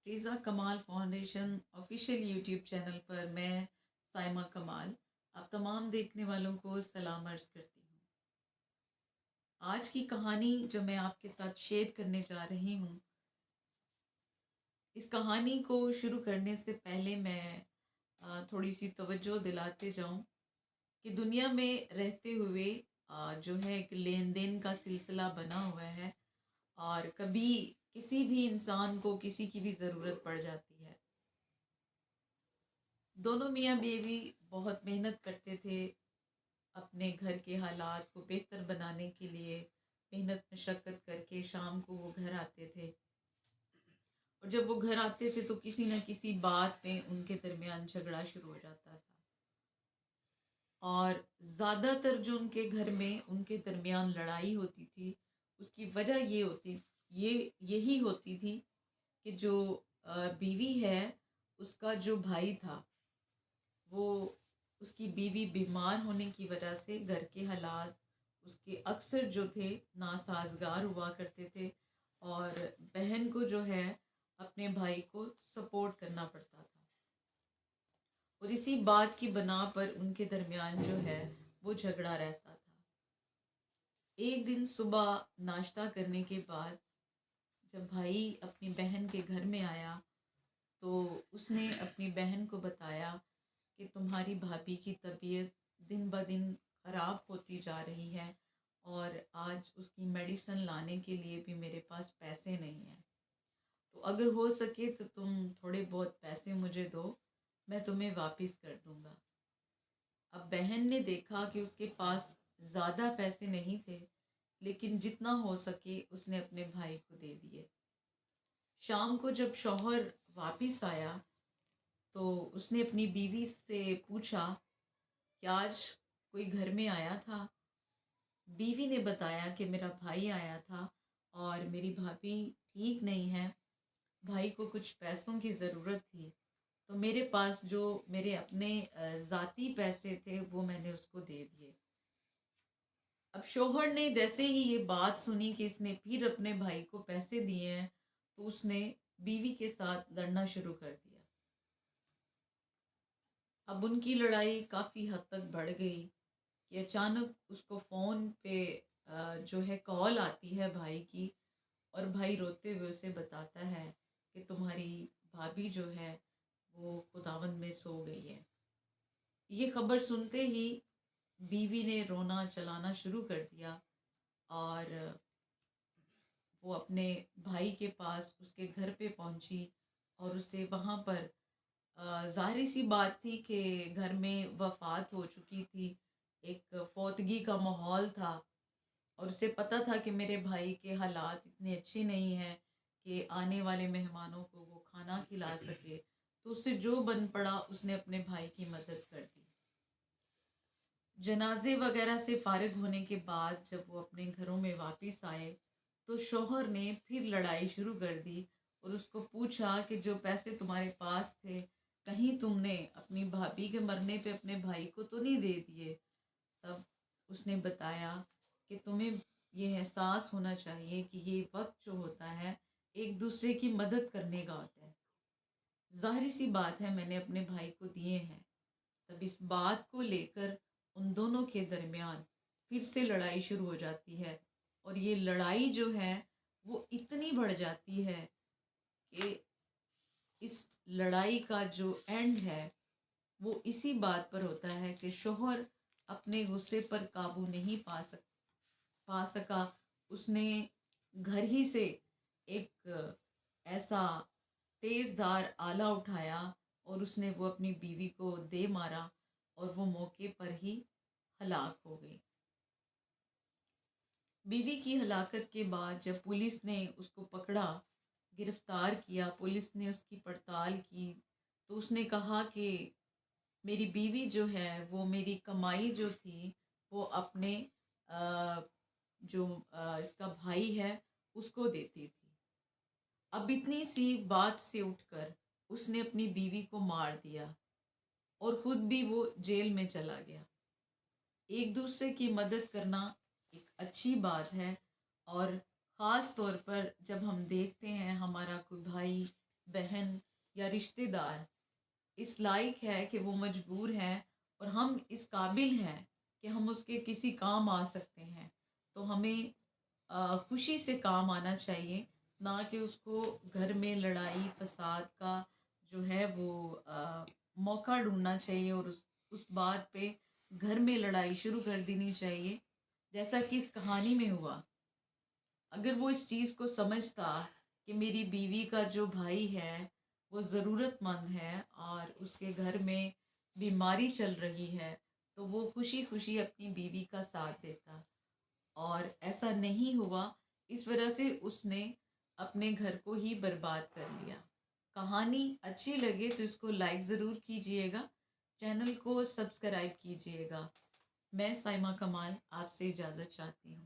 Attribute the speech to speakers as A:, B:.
A: ریزا کمال foundation official YouTube channel پر میں سائمہ کمال آپ تمام دیکھنے والوں کو سلام عرض کرتی ہوں۔ آج کی کہانی جو میں آپ کے ساتھ شیئر کرنے جا رہی ہوں، اس کہانی کو شروع کرنے سے پہلے میں تھوڑی سی توجہ دلاتے جاؤں کہ دنیا میں رہتے ہوئے جو ہے ایک لین دین کا سلسلہ بنا ہوا ہے، اور کبھی کسی بھی انسان کو کسی کی بھی ضرورت پڑ جاتی ہے۔ دونوں میاں بیوی بہت محنت کرتے تھے اپنے گھر کے حالات کو بہتر بنانے کے لیے، محنت مشقت کر کے شام کو وہ گھر آتے تھے، اور جب وہ گھر آتے تھے تو کسی نہ کسی بات میں ان کے درمیان جھگڑا شروع ہو جاتا تھا، اور زیادہ تر جو ان کے گھر میں ان کے درمیان لڑائی ہوتی تھی، اس کی وجہ یہی ہوتی تھی کہ جو بیوی ہے، اس کا جو بھائی تھا، وہ اس کی بیوی بیمار ہونے کی وجہ سے گھر کے حالات اس کے اکثر جو تھے ناسازگار ہوا کرتے تھے، اور بہن کو جو ہے اپنے بھائی کو سپورٹ کرنا پڑتا تھا، اور اسی بات کی بنا پر ان کے درمیان جو ہے وہ جھگڑا رہتا تھا۔ ایک دن صبح ناشتہ کرنے کے بعد جب بھائی اپنی بہن کے گھر میں آیا تو اس نے اپنی بہن کو بتایا کہ تمہاری بھابھی کی طبیعت دن بدن خراب ہوتی جا رہی ہے، اور آج اس کی میڈیسن لانے کے لیے بھی میرے پاس پیسے نہیں ہیں، تو اگر ہو سکے تو تم تھوڑے بہت پیسے مجھے دو، میں تمہیں واپس کر دوں گا۔ اب بہن نے دیکھا کہ اس کے پاس زیادہ پیسے نہیں تھے، لیکن جتنا ہو سکے اس نے اپنے بھائی کو دے دیے۔ شام کو جب شوہر واپس آیا تو اس نے اپنی بیوی سے پوچھا کہ آج کوئی گھر میں آیا تھا؟ بیوی نے بتایا کہ میرا بھائی آیا تھا اور میری بھابھی ٹھیک نہیں ہے، بھائی کو کچھ پیسوں کی ضرورت تھی، تو میرے پاس جو میرے اپنے ذاتی پیسے تھے وہ میں نے اس کو دے دیے۔ اب شوہر نے جیسے ہی یہ بات سنی کہ اس نے پھر اپنے بھائی کو پیسے دیے ہیں، تو اس نے بیوی کے ساتھ لڑنا شروع کر دیا۔ اب ان کی لڑائی کافی حد تک بڑھ گئی کہ اچانک اس کو فون پہ جو ہے کال آتی ہے بھائی کی، اور بھائی روتے ہوئے اسے بتاتا ہے کہ تمہاری بھابھی جو ہے وہ خداوند میں سو گئی ہے۔ یہ خبر سنتے ہی بیوی نے رونا چلانا شروع کر دیا، اور وہ اپنے بھائی کے پاس اس کے گھر پہ پہنچی، اور اسے وہاں پر ظاہری سی بات تھی کہ گھر میں وفات ہو چکی تھی، ایک فوتگی کا ماحول تھا، اور اسے پتہ تھا کہ میرے بھائی کے حالات اتنے اچھے نہیں ہیں کہ آنے والے مہمانوں کو وہ کھانا کھلا سکے، تو اس سے جو بن پڑا اس نے اپنے بھائی کی مدد کر دی۔ جنازے وغیرہ سے فارغ ہونے کے بعد جب وہ اپنے گھروں میں واپس آئے تو شوہر نے پھر لڑائی شروع کر دی، اور اس کو پوچھا کہ جو پیسے تمہارے پاس تھے کہیں تم نے اپنی بھابھی کے مرنے پہ اپنے بھائی کو تو نہیں دے دیے؟ تب اس نے بتایا کہ تمہیں یہ احساس ہونا چاہیے کہ یہ وقت جو ہوتا ہے ایک دوسرے کی مدد کرنے کا ہوتا ہے، ظاہری سی بات ہے میں نے اپنے بھائی کو دیے ہیں۔ تب اس بات کو لے کر ان دونوں کے درمیان پھر سے لڑائی شروع ہو جاتی ہے، اور یہ لڑائی جو ہے وہ اتنی بڑھ جاتی ہے کہ اس لڑائی کا جو اینڈ ہے وہ اسی بات پر ہوتا ہے کہ شوہر اپنے غصے پر قابو نہیں پا سکا، اس نے گھر ہی سے ایک ایسا تیز دھار آلہ اٹھایا، اور اس نے وہ اپنی بیوی کو دے مارا، اور وہ موقع پر ہی ہلاک ہو گئی۔ بیوی کی ہلاکت کے بعد جب پولیس نے اس کو پکڑا، گرفتار کیا، پولیس نے اس کی پڑتال کی، تو اس نے کہا کہ میری بیوی جو ہے وہ میری کمائی جو تھی وہ اپنے آ، جو اس کا بھائی ہے اس کو دیتی تھی۔ اب اتنی سی بات سے اٹھ کر اس نے اپنی بیوی کو مار دیا، اور خود بھی وہ جیل میں چلا گیا۔ ایک دوسرے کی مدد کرنا ایک اچھی بات ہے، اور خاص طور پر جب ہم دیکھتے ہیں ہمارا کوئی بھائی بہن یا رشتہ دار اس لائق ہے کہ وہ مجبور ہے اور ہم اس قابل ہیں کہ ہم اس کے کسی کام آ سکتے ہیں، تو ہمیں خوشی سے کام آنا چاہیے، نہ کہ اس کو گھر میں لڑائی فساد کا جو ہے وہ موقع ڈھونڈنا چاہیے، اور اس بات پہ گھر میں لڑائی شروع کر دینی چاہیے، جیسا کہ اس کہانی میں ہوا۔ اگر وہ اس چیز کو سمجھتا کہ میری بیوی کا جو بھائی ہے وہ ضرورت مند ہے اور اس کے گھر میں بیماری چل رہی ہے، تو وہ خوشی خوشی اپنی بیوی کا ساتھ دیتا، اور ایسا نہیں ہوا، اس وجہ سے اس نے اپنے گھر کو ہی برباد کر لیا۔ کہانی اچھی لگے تو اس کو لائک ضرور کیجئے گا، چینل کو سبسکرائب کیجئے گا۔ میں سائمہ کمال آپ سے اجازت چاہتی ہوں۔